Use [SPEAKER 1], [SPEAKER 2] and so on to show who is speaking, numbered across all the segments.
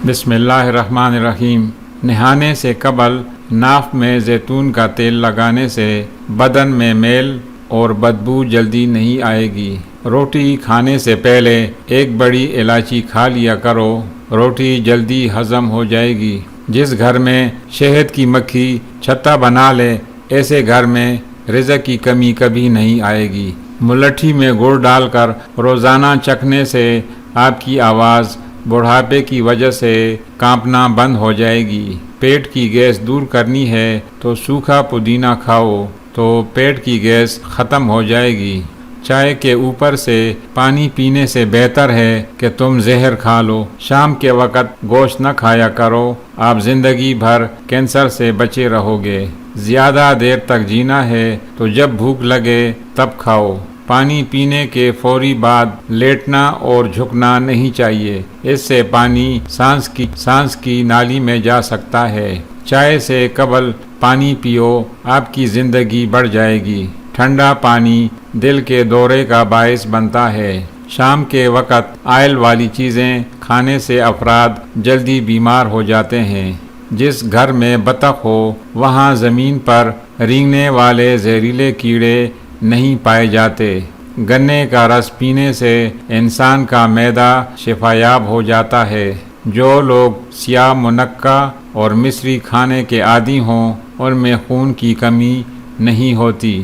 [SPEAKER 1] بسم اللہ الرحمن الرحیم۔ نہانے سے قبل ناف میں زیتون کا تیل لگانے سے بدن میں میل اور بدبو جلدی نہیں آئے گی۔ روٹی کھانے سے پہلے ایک بڑی الائچی کھا لیا کرو، روٹی جلدی ہضم ہو جائے گی۔ جس گھر میں شہد کی مکھی چھتا بنا لے، ایسے گھر میں رزق کی کمی کبھی نہیں آئے گی۔ ملٹھی میں گڑ ڈال کر روزانہ چکھنے سے آپ کی آواز بڑھاپے کی وجہ سے کانپنا بند ہو جائے گی۔ پیٹ کی گیس دور کرنی ہے تو سوکھا پودینہ کھاؤ تو پیٹ کی گیس ختم ہو جائے گی۔ چائے کے اوپر سے پانی پینے سے بہتر ہے کہ تم زہر کھا لو۔ شام کے وقت گوشت نہ کھایا کرو، آپ زندگی بھر کینسر سے بچے رہو گے۔ زیادہ دیر تک جینا ہے تو جب بھوک لگے تب کھاؤ۔ پانی پینے کے فوری بعد لیٹنا اور جھکنا نہیں چاہیے، اس سے پانی سانس کی نالی میں جا سکتا ہے۔ چائے سے قبل پانی پیو، آپ کی زندگی بڑھ جائے گی۔ ٹھنڈا پانی دل کے دورے کا باعث بنتا ہے۔ شام کے وقت آئل والی چیزیں کھانے سے افراد جلدی بیمار ہو جاتے ہیں۔ جس گھر میں بطخ ہو وہاں زمین پر رینگنے والے زہریلے کیڑے نہیں پائے جاتے۔ گنے کا رس پینے سے انسان کا معدہ شفایاب ہو جاتا ہے۔ جو لوگ سیاہ منقع اور مصری کھانے کے عادی ہوں ان میں خون کی کمی نہیں ہوتی۔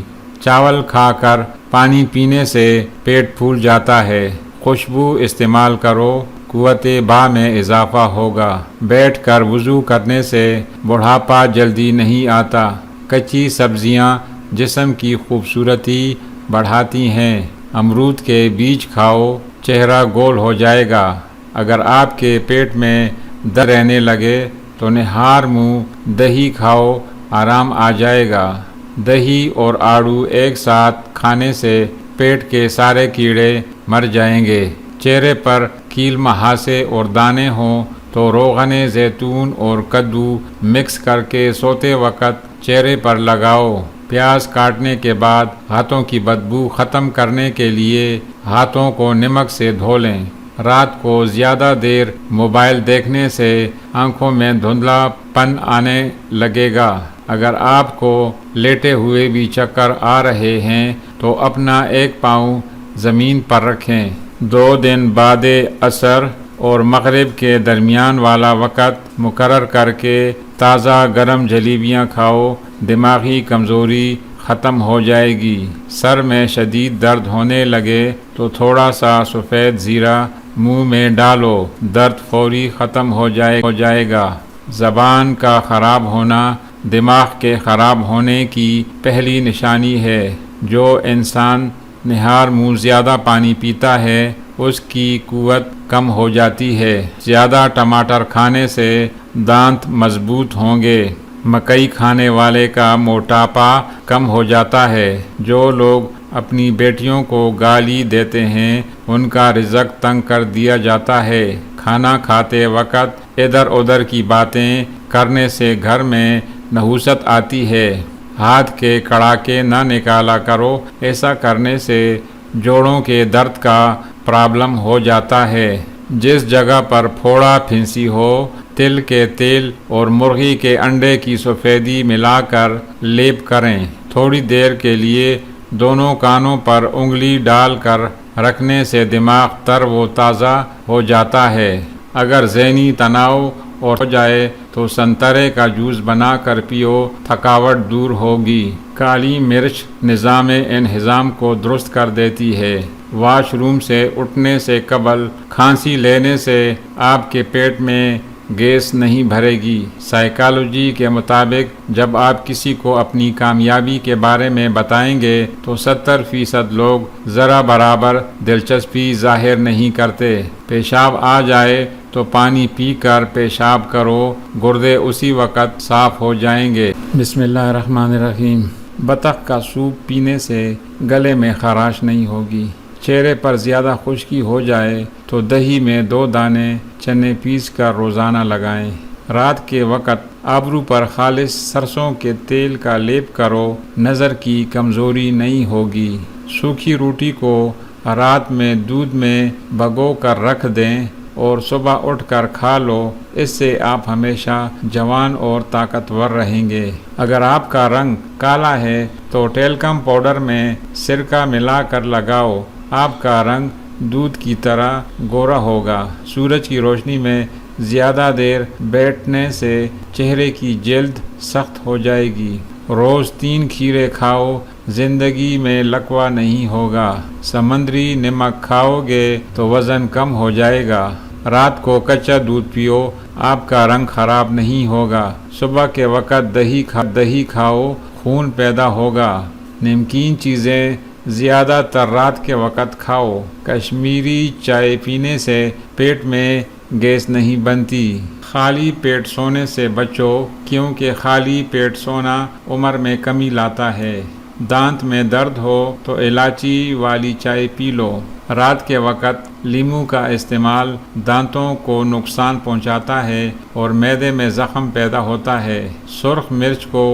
[SPEAKER 1] چاول کھا کر پانی پینے سے پیٹ پھول جاتا ہے۔ خوشبو استعمال کرو، قوت باہ میں اضافہ ہوگا۔ بیٹھ کر وضو کرنے سے بڑھاپا جلدی نہیں آتا۔ کچی سبزیاں جسم کی خوبصورتی بڑھاتی ہیں۔ امرود کے بیج کھاؤ، چہرہ گول ہو جائے گا۔ اگر آپ کے پیٹ میں درد رہنے لگے تو نہار منہ دہی کھاؤ، آرام آ جائے گا۔ دہی اور آڑو ایک ساتھ کھانے سے پیٹ کے سارے کیڑے مر جائیں گے۔ چہرے پر کیل مہاسے اور دانے ہوں تو روغن زیتون اور کدو مکس کر کے سوتے وقت چہرے پر لگاؤ۔ پیاز کاٹنے کے بعد ہاتھوں کی بدبو ختم کرنے کے لیے ہاتھوں کو نمک سے دھو لیں۔ رات کو زیادہ دیر موبائل دیکھنے سے آنکھوں میں دھندلا پن آنے لگے گا۔ اگر آپ کو لیٹے ہوئے بھی چکر آ رہے ہیں تو اپنا ایک پاؤں زمین پر رکھیں۔ 2 دن بعد عصر اور مغرب کے درمیان والا وقت مقرر کر کے تازہ گرم جلیبیاں کھاؤ، دماغی کمزوری ختم ہو جائے گی۔ سر میں شدید درد ہونے لگے تو تھوڑا سا سفید زیرہ منہ میں ڈالو، درد فوری ختم ہو جائے گا۔ زبان کا خراب ہونا دماغ کے خراب ہونے کی پہلی نشانی ہے۔ جو انسان نہار منہ زیادہ پانی پیتا ہے اس کی قوت کم ہو جاتی ہے۔ زیادہ ٹماٹر کھانے سے دانت مضبوط ہوں گے۔ مکئی کھانے والے کا موٹاپا کم ہو جاتا ہے۔ جو لوگ اپنی بیٹیوں کو گالی دیتے ہیں ان کا رزق تنگ کر دیا جاتا ہے۔ کھانا کھاتے وقت ادھر ادھر کی باتیں کرنے سے گھر میں نحوست آتی ہے۔ ہاتھ کے کڑاکے نہ نکالا کرو، ایسا کرنے سے جوڑوں کے درد کا پرابلم ہو جاتا ہے۔ جس جگہ پر پھوڑا پھنسی ہو تل کے تیل اور مرغی کے انڈے کی سفیدی ملا کر لیپ کریں۔ تھوڑی دیر کے لیے دونوں کانوں پر انگلی ڈال کر رکھنے سے دماغ تر و تازہ ہو جاتا ہے۔ اگر ذہنی تناؤ اور ہو جائے تو سنترے کا جوس بنا کر پیو، تھکاوٹ دور ہوگی۔ کالی مرچ نظام انہضام کو درست کر دیتی ہے۔ واش روم سے اٹھنے سے قبل کھانسی لینے سے آپ کے پیٹ میں گیس نہیں بھرے گی۔ سائیکالوجی کے مطابق جب آپ کسی کو اپنی کامیابی کے بارے میں بتائیں گے تو 70% لوگ ذرا برابر دلچسپی ظاہر نہیں کرتے۔ پیشاب آ جائے تو پانی پی کر پیشاب کرو، گردے اسی وقت صاف ہو جائیں گے۔ بسم اللہ الرحمن الرحیم۔ بطخ کا سوپ پینے سے گلے میں خراش نہیں ہوگی۔ چہرے پر زیادہ خشکی ہو جائے تو دہی میں 2 دانے چنے پیس کر روزانہ لگائیں۔ رات کے وقت ابرو پر خالص سرسوں کے تیل کا لیپ کرو، نظر کی کمزوری نہیں ہوگی۔ سوکھی روٹی کو رات میں دودھ میں بھگو کر رکھ دیں، اور صبح اٹھ کر کھا لو، اس سے آپ ہمیشہ جوان اور طاقتور رہیں گے۔ اگر آپ کا رنگ کالا ہے تو ٹیلکم پاؤڈر میں سرکہ ملا کر لگاؤ، آپ کا رنگ دودھ کی طرح گورا ہوگا۔ سورج کی روشنی میں زیادہ دیر بیٹھنے سے چہرے کی جلد سخت ہو جائے گی۔ روز 3 کھیرے کھاؤ، زندگی میں لکوہ نہیں ہوگا۔ سمندری نمک کھاؤ گے تو وزن کم ہو جائے گا۔ رات کو کچا دودھ پیو، آپ کا رنگ خراب نہیں ہوگا۔ صبح کے وقت دہی کھاؤ، خون پیدا ہوگا۔ نمکین چیزیں زیادہ تر رات کے وقت کھاؤ۔ کشمیری چائے پینے سے پیٹ میں گیس نہیں بنتی۔ خالی پیٹ سونے سے بچو، کیونکہ خالی پیٹ سونا عمر میں کمی لاتا ہے۔ دانت میں درد ہو تو الائچی والی چائے پی لو۔ رات کے وقت لیموں کا استعمال دانتوں کو نقصان پہنچاتا ہے اور معدے میں زخم پیدا ہوتا ہے۔ سرخ مرچ کو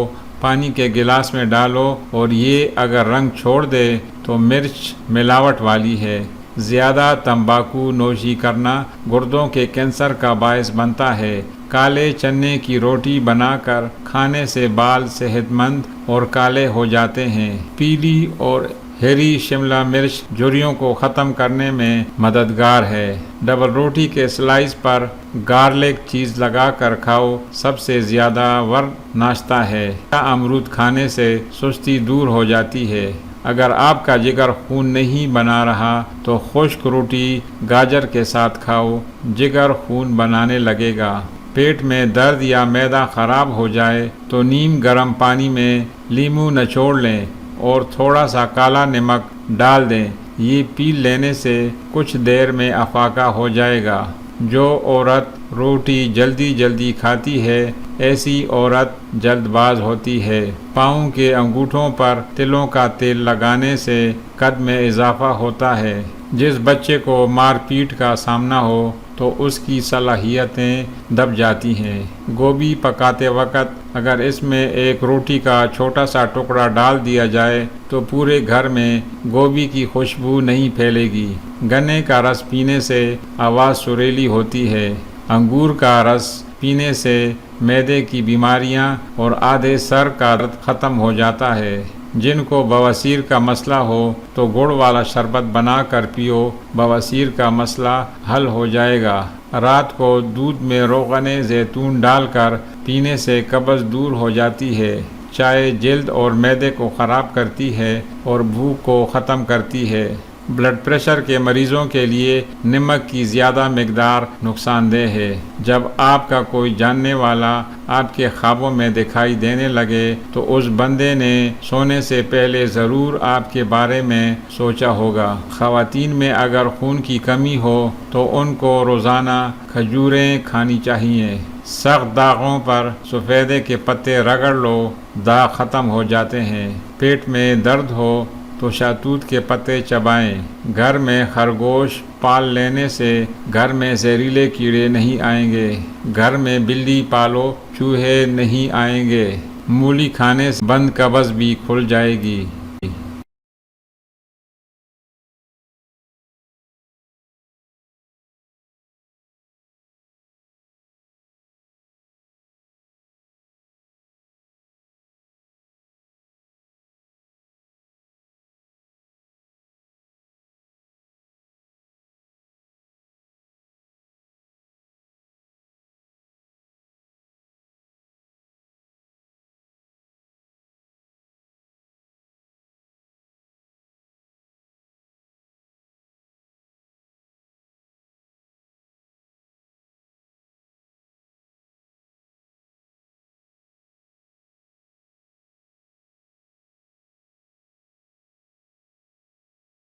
[SPEAKER 1] پانی کے گلاس میں ڈالو اور یہ اگر رنگ چھوڑ دے تو مرچ ملاوٹ والی ہے۔ زیادہ تمباکو نوشی کرنا گردوں کے کینسر کا باعث بنتا ہے۔ کالے چنے کی روٹی بنا کر کھانے سے بال صحت مند اور کالے ہو جاتے ہیں۔ پیلی اور ہری شملہ مرچ جھریوں کو ختم کرنے میں مددگار ہے۔ ڈبل روٹی کے سلائس پر گارلک چیز لگا کر کھاؤ، سب سے زیادہ ورم ناشتہ ہے۔ امرود کھانے سے سستی دور ہو جاتی ہے۔ اگر آپ کا جگر خون نہیں بنا رہا تو خشک روٹی گاجر کے ساتھ کھاؤ، جگر خون بنانے لگے گا۔ پیٹ میں درد یا معدہ خراب ہو جائے تو نیم گرم پانی میں لیموں نچوڑ لیں اور تھوڑا سا کالا نمک ڈال دیں، یہ پی لینے سے کچھ دیر میں افاقہ ہو جائے گا۔ جو عورت روٹی جلدی کھاتی ہے، ایسی عورت جلد باز ہوتی ہے۔ پاؤں کے انگوٹھوں پر تلوں کا تیل لگانے سے قد میں اضافہ ہوتا ہے۔ جس بچے کو مار پیٹ کا سامنا ہو تو اس کی صلاحیتیں دب جاتی ہیں۔ گوبھی پکاتے وقت اگر اس میں ایک روٹی کا چھوٹا سا ٹکڑا ڈال دیا جائے تو پورے گھر میں گوبھی کی خوشبو نہیں پھیلے گی۔ گنے کا رس پینے سے آواز سریلی ہوتی ہے۔ انگور کا رس پینے سے معدے کی بیماریاں اور آدھے سر کا درد ختم ہو جاتا ہے۔ جن کو بواسیر کا مسئلہ ہو تو گڑ والا شربت بنا کر پیو، بواسیر کا مسئلہ حل ہو جائے گا۔ رات کو دودھ میں روغن زیتون ڈال کر پینے سے قبض دور ہو جاتی ہے۔ چائے جلد اور معدے کو خراب کرتی ہے اور بھوک کو ختم کرتی ہے۔ بلڈ پریشر کے مریضوں کے لیے نمک کی زیادہ مقدار نقصان دہ ہے۔ جب آپ کا کوئی جاننے والا آپ کے خوابوں میں دکھائی دینے لگے تو اس بندے نے سونے سے پہلے ضرور آپ کے بارے میں سوچا ہوگا۔ خواتین میں اگر خون کی کمی ہو تو ان کو روزانہ کھجوریں کھانی چاہیے۔ سخت داغوں پر سفیدے کے پتے رگڑ لو، داغ ختم ہو جاتے ہیں۔ پیٹ میں درد ہو تو شہتوت کے پتے چبائیں۔ گھر میں خرگوش پال لینے سے گھر میں زہریلے کیڑے نہیں آئیں گے۔ گھر میں بلی پالو، چوہے نہیں آئیں گے۔ مولی کھانے سے بند قبض بھی کھل جائے گی۔